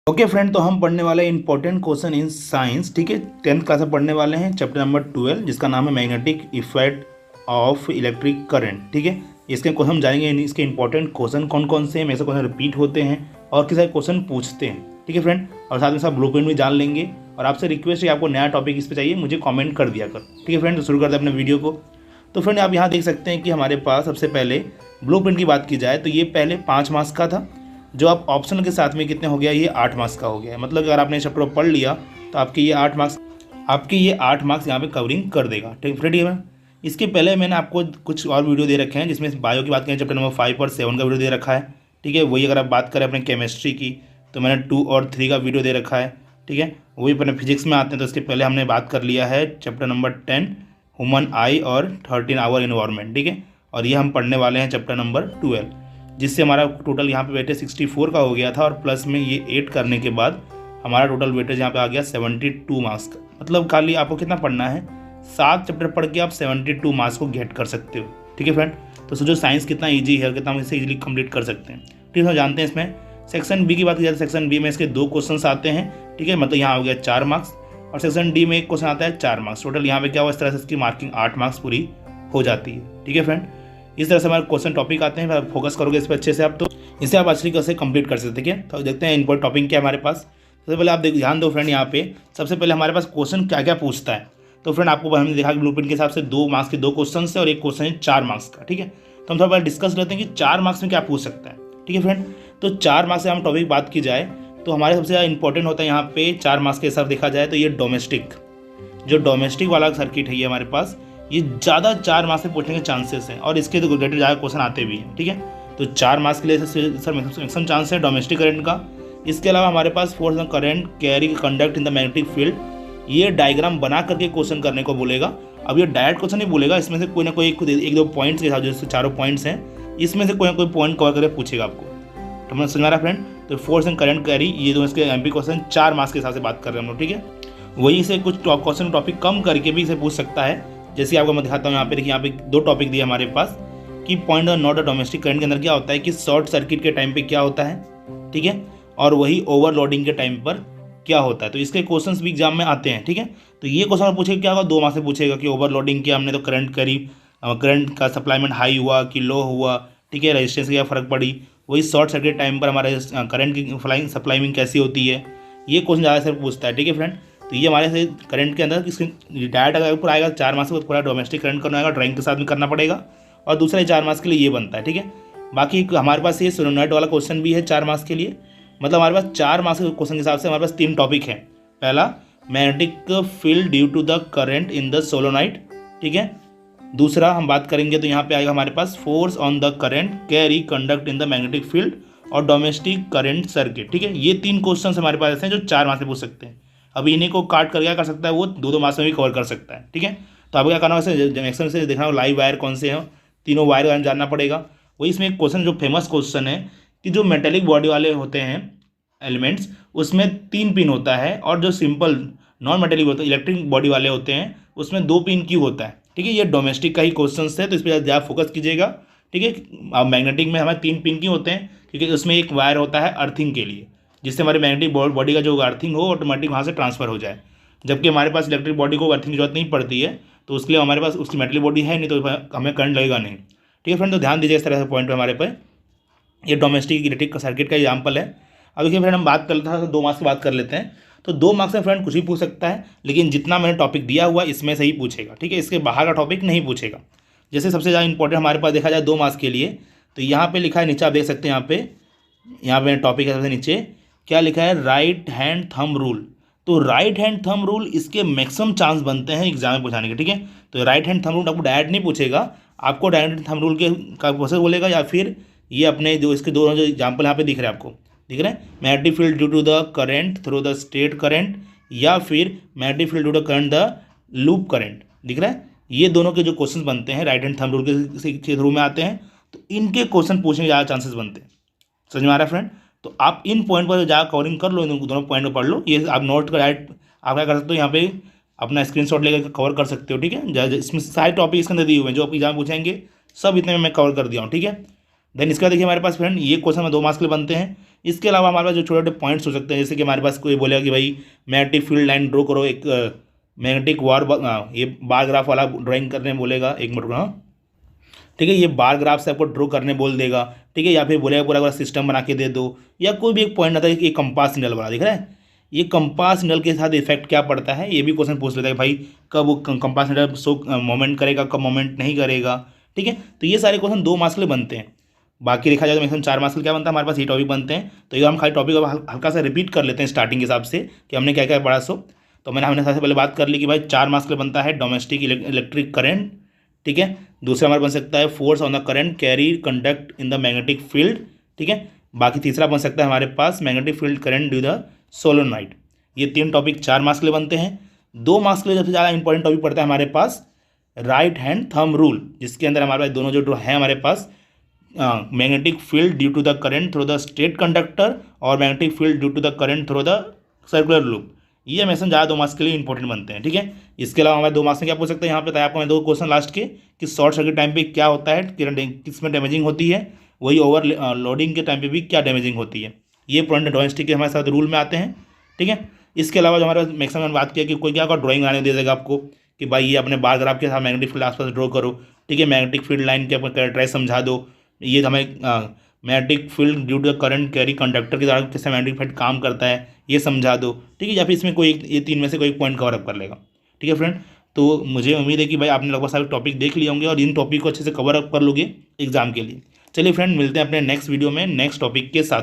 Okay friend, तो हम पढ़ने वाले इंपॉर्टेंट क्वेश्चन इन साइंस। ठीक है, 10th क्लास में पढ़ने वाले हैं चैप्टर नंबर 12, जिसका नाम है magnetic effect of electric current. ठीक है, इसके हम जानेंगे इसके इंपॉर्टेंट क्वेश्चन कौन कौन से हैं, ऐसे क्वेश्चन रिपीट होते हैं और किस क्वेश्चन पूछते हैं। ठीक है फ्रेंड, और साथ में साथ ब्लूप्रिंट भी जान लेंगे। और आपसे रिक्वेस्ट है, आपको नया टॉपिक इस पर चाहिए मुझे कॉमेंट कर दिया कर। ठीक है फ्रेंड, तो शुरू करते हैं अपने वीडियो को। तो फ्रेंड, आप यहाँ देख सकते हैं कि हमारे पास सबसे पहले ब्लूप्रिंट की बात की जाए तो ये पहले 5 मार्क्स का था, जो आप ऑप्शनल के साथ में कितने हो गया, ये 8 मार्क्स का हो गया है। मतलब अगर आपने चैप्टर पढ़ लिया तो आपके ये 8 मार्क्स यहाँ पे कवरिंग कर देगा। ठीक फ्रेंड, है इसके पहले मैंने आपको कुछ और वीडियो दे रखे हैं, जिसमें बायो की बात करें चैप्टर नंबर 5 और 7 का वीडियो दे रखा है। ठीक है, वही अगर आप बात करें अपने केमिस्ट्री की तो मैंने 2 और 3 का वीडियो दे रखा है। ठीक है, वही अपने फिजिक्स में आते हैं तो इसके पहले हमने बात कर लिया है चैप्टर नंबर 10 ह्यूमन आई और 13 आवर इन्वायरमेंट। ठीक है, और ये हम पढ़ने वाले हैं चैप्टर नंबर 12, जिससे हमारा टोटल यहाँ पे वेटेज 64 का हो गया था। और प्लस में ये 8 करने के बाद हमारा टोटल वेटेज यहाँ पे आ गया 72 मार्क्स का। मतलब खाली आपको कितना पढ़ना है, 7 चैप्टर पढ़ के आप 72 मार्क्स को गेट कर सकते हो। ठीक है फ्रेंड, तो सोचो साइंस कितना ईजी है, कितना हम इसे ईजिली कंप्लीट कर सकते हैं। ठीक है, जानते हैं इसमें सेक्शन बी की बात की जाए तो सेक्शन बी में इसके 2 क्वेश्चन आते हैं। ठीक है, मतलब यहाँ हो गया 4 मार्क्स, और सेक्शन डी में एक क्वेश्चन आता है 4 मार्क्स। टोटल यहाँ पे क्या हुआ, इस तरह से इसकी मार्किंग 8 मार्क्स पूरी हो जाती है। ठीक है फ्रेंड, इस तरह से हमारे क्वेश्चन टॉपिक आते हैं, फोकस करोगे इस पर अच्छे से आप तो इसे आप अच्छी तरह से कंप्लीट कर सकते हैं। ठीक है, तो देखते हैं इम्पोर्टेंट टॉपिक क्या है हमारे पास। सबसे पहले आप ध्यान दो फ्रेंड, यहाँ पे सबसे पहले हमारे पास क्वेश्चन क्या क्या पूछता है। तो फ्रेंड, आपको हमने देखा कि ब्लूप्रिंट के हिसाब से 2 मार्क्स के 2 क्वेश्चन है और एक क्वेश्चन है 4 मार्क्स का। ठीक है, तो हम थोड़ा बहुत डिस्कस करते हैं कि 4 मार्क्स में क्या पूछ सकता है। ठीक है फ्रेंड, तो 4 मार्क्स से हम टॉपिक बात की जाए तो हमारे सबसे ज़्यादा इंपॉर्टेंट होता है यहाँ पे 4 मार्क्स के हिसाब देखा जाए तो ये डोमेस्टिक वाला सर्किट है ये हमारे पास, ये ज़्यादा 4 मार्क्स में पूछने के चांसेस हैं और इसके रिलेटेड ज़्यादा क्वेश्चन आते भी हैं। ठीक है, तो 4 मार्क्स के लिए सर मैक्सिमम चांस है डोमेस्टिक करंट का। इसके अलावा हमारे पास force on current carry conduct in the magnetic field, ये डायग्राम बना करके क्वेश्चन करने को बोलेगा। अब ये डायरेक्ट क्वेश्चन नहीं बोलेगा, इसमें से कोई ना कोई 1-2 पॉइंट्स के साथ, जैसे 4 पॉइंट्स हैं, इसमें से कोई ना कोई पॉइंट कवर करके पूछेगा आपको। तो मैं समझ रहा फ्रेंड, तो फोर्स एंड करंट कैरी, ये दो इसके एमपी क्वेश्चन 4 मार्क्स के हिसाब से बात कर रहे हैं हम लोग। ठीक है, वही से कुछ क्वेश्चन टॉपिक कम करके भी इसे पूछ सकता है। जैसे आपको मैं दिखाता हूँ, यहाँ पे देखिए, यहाँ पे 2 टॉपिक दिए हमारे पास कि पॉइंट और नॉट डोमेस्टिक करंट के अंदर क्या होता है कि शॉर्ट सर्किट के टाइम पे क्या होता है। ठीक है, और वही ओवरलोडिंग के टाइम पर क्या होता है। तो इसके क्वेश्चंस भी एग्जाम में आते हैं। ठीक है, तो ये क्वेश्चन पूछेगा क्या होगा, 2 मार्क्स से पूछेगा कि ओवरलोडिंग किया हमने तो करंट करीब करंट का सप्लाईमेंट हाई हुआ कि लो हुआ। ठीक है, रेजिस्टेंस की क्या फ़र्क पड़ी। वही शॉर्ट सर्किट टाइम पर हमारे करंट की सप्लाइमिंग कैसी होती है, ये क्वेश्चन ज़्यादा से पूछता है। ठीक है फ्रेंड, तो ये हमारे से करंट के अंदर डायरेक्ट अगर ऊपर आएगा 4 मार्क्स में, पूरा डोमेस्टिक करंट करना आएगा, ड्राइंग के साथ में करना पड़ेगा, और दूसरा 4 मार्क्स के लिए ये बनता है। ठीक है, बाकी हमारे पास ये सोलोनॉइड वाला क्वेश्चन भी है 4 मार्क्स के लिए। मतलब हमारे पास 4 मार्क्स के क्वेश्चन के हिसाब से हमारे पास 3 टॉपिक हैं। पहला, magnetic field due to the current in the solenoid. ठीक है, दूसरा हम बात करेंगे तो यहाँ पे आएगा हमारे पास force on the current carry conduct in the magnetic field और डोमेस्टिक करंट सर्किट। ठीक है, ये 3 क्वेश्चन हमारे पास ऐसे हैं जो 4 मार्क्स में पूछ सकते हैं। अब इन्हीं को काट कर क्या कर सकता है, वो 2-2 मार्क्स में भी कवर कर सकता है। ठीक है, तो आपको क्या करना है, मैक्सिमम से देखना हो लाइव वायर कौन से हैं, तीनों वायर जानना पड़ेगा। वही इसमें एक क्वेश्चन जो फेमस क्वेश्चन है कि जो मेटेलिक बॉडी वाले होते हैं एलिमेंट्स, उसमें 3 पिन होता है, और जो सिंपल नॉन मेटेलिक होता है इलेक्ट्रिक बॉडी वाले होते हैं उसमें 2 पिन क्यों होता है। ठीक है, ये डोमेस्टिक का ही क्वेश्चन है, तो इस पर ज़्यादा फोकस कीजिएगा। ठीक है, अब मैग्नेटिक में हमारे 3 पिन क्यों होते हैं, क्योंकि उसमें एक वायर होता है अर्थिंग के लिए, जिससे हमारे मैग्नेटिक बॉडी का जो अर्थिंग हो ऑटोमेटिक वहाँ से ट्रांसफर हो जाए। जबकि हमारे पास इलेक्ट्रिक बॉडी को अर्थिंग की जरूरत नहीं पड़ती है, तो उसके लिए हमारे पास उसकी मेटेलिक बॉडी है नहीं, तो हमें करंट लगेगा नहीं। ठीक है फ्रेंड, तो ध्यान दीजिए इस तरह से पॉइंट पर हमारे पर। ये डोमेस्टिक इलेक्ट्रिक सर्किट का एग्जाम्पल है। अब देखिए फ्रेंड, हम बात कर लेते हैं तो 2 मार्क्स की बात कर लेते हैं। तो 2 मार्क्स में फ्रेंड कुछ भी पूछ सकता है, लेकिन जितना मैंने टॉपिक दिया हुआ इसमें से ही पूछेगा। ठीक है, इसके बाहर का टॉपिक नहीं पूछेगा। जैसे सबसे ज़्यादा इंपॉर्टेंट हमारे पास देखा जाए 2 मार्क्स के लिए, तो यहाँ पे लिखा है, नीचे आप देख सकते हैं, यहाँ पे टॉपिक है सबसे नीचे क्या लिखा है, राइट हैंड थंब रूल। तो राइट हैंड थंब रूल इसके मैक्सिमम चांस बनते हैं एग्जाम में पूछाने के। ठीक है, तो राइट हैंड थंब रूल आपको डायरेक्ट नहीं पूछेगा, आपको डायरेक्ट थंब रूल के का प्रोसेस बोलेगा, या फिर ये अपने जो इसके दोनों जो एग्जाम्पल यहाँ पे दिख रहे हैं, आपको दिख रहे हैं, magnetic field due to the current through the state current, या फिर magnetic field due to current the loop current, दिख रहा है। ये दोनों के जो क्वेश्चन बनते हैं राइट हैंड थंब रूल के थ्रू में आते हैं, तो इनके क्वेश्चन पूछने के ज़्यादा चांसेस बनते हैं। समझ में आ रहा है फ्रेंड, तो आप इन पॉइंट पर ज़्यादा कवरिंग कर लो, इन दोनों पॉइंट पर पढ़ लो। ये आप नोट कर डायरेक्ट आप क्या कर सकते हो, यहाँ पे अपना स्क्रीनशॉट लेकर कवर कर सकते हो। ठीक है, इसमें सारे टॉपिक इसके अंदर दिए हुए हैं जो आप एग्जाम पूछेंगे, सब इतने में मैं कवर कर दिया हूँ। ठीक है, देन इसका देखिए हमारे पास फ्रेंड ये क्वेश्चन में 2 मार्क्स के लिए बनते हैं। इसके अलावा हमारे पास जो छोटे छोटे पॉइंट्स हो सकते हैं, जैसे कि हमारे पास कोई बोलेगा कि भाई मैग्नेटिक फील्ड लाइन ड्रॉ करो, एक मैग्नेटिक ये बार ग्राफ वाला ड्राइंग करने बोलेगा, एक मिनट हाँ, ठीक है, ये बार ग्राफ से आपको ड्रॉ करने बोल देगा, ठीक है, या फिर बोलेगा पूरा पूरा सिस्टम बना के दे दो, या कोई भी एक पॉइंट आता है कि कंपास निडल बना, दिख रहा है, ये कंपास निडल के साथ इफेक्ट क्या पड़ता है, ये भी क्वेश्चन पूछ लेता है भाई कब वो कंपास निडल शो मोमेंट करेगा, कब मोमेंट नहीं करेगा, ठीक है। तो ये सारे क्वेश्चन 2 मार्क्स के लिए बनते हैं, बाकी देखा जाए तो मैक्सिमम 4 मार्क्स के लिए क्या बनता है हमारे पास, ये टॉपिक बनते हैं। तो ये हम खाली टॉपिक हल्का सा रिपीट कर लेते हैं स्टार्टिंग के हिसाब से कि हमने क्या क्या पढ़ा। सो तो हमने सबसे पहले बात कर ली कि भाई 4 मार्क्स के लिए बनता है डोमेस्टिक इलेक्ट्रिक करंट, ठीक है। दूसरा हमारा बन सकता है force on the current carry conduct in the magnetic field, ठीक है। बाकी तीसरा बन सकता है हमारे पास magnetic field current due the solenoid. ये 3 टॉपिक 4 मार्क्स के लिए बनते हैं। 2 मार्क्स के लिए सबसे ज़्यादा इंपॉर्टेंट टॉपिक पड़ता है हमारे पास राइट हैंड थंब रूल, जिसके अंदर हमारे पास दोनों जो है हमारे पास magnetic field due to the current through the straight conductor और magnetic field due to the current through the circular loop. ये हमेशा ज़्यादा 2 मार्क्स के लिए इंपॉर्टेंट बनते हैं, ठीक है। इसके अलावा हमारे 2 मार्क्स में क्या पूछ सकते हैं, यहाँ पे आपको मैं 2 क्वेश्चन लास्ट के कि शॉर्ट सर्किट टाइम पे क्या होता है, किस में डैमेजिंग होती है, वही ओवर लोडिंग के टाइम पे भी क्या डैमेजिंग होती है। ये पॉइंट डोमेस्टिक के हमारे साथ रूल में आते हैं, ठीक है। इसके अलावा जो हमारे मैक्सिमम बात किया कि कोई क्या ड्राइंग बनाने दे देगा आपको कि भाई ये अपने बार ग्राफ के साथ मैग्नेटिक फील्ड आसपास ड्रॉ करो, ठीक है, मैग्नेटिक फील्ड लाइन के कैरेक्टराइज समझा दो, ये हमें magnetic field due to the current carry conductor के द्वारा कैसे मैग्नेटिक फील्ड काम करता है ये समझा दो, ठीक है, या फिर इसमें कोई ये 3 में से कोई पॉइंट कवर अप कर लेगा, ठीक है फ्रेंड। तो मुझे उम्मीद है कि भाई आपने लगभग सारे टॉपिक देख लिए होंगे और इन टॉपिक को अच्छे से कवर अप कर लोगे एग्जाम के लिए। चलिए फ्रेंड, मिलते हैं अपने नेक्स्ट वीडियो में नेक्स्ट टॉपिक के साथ।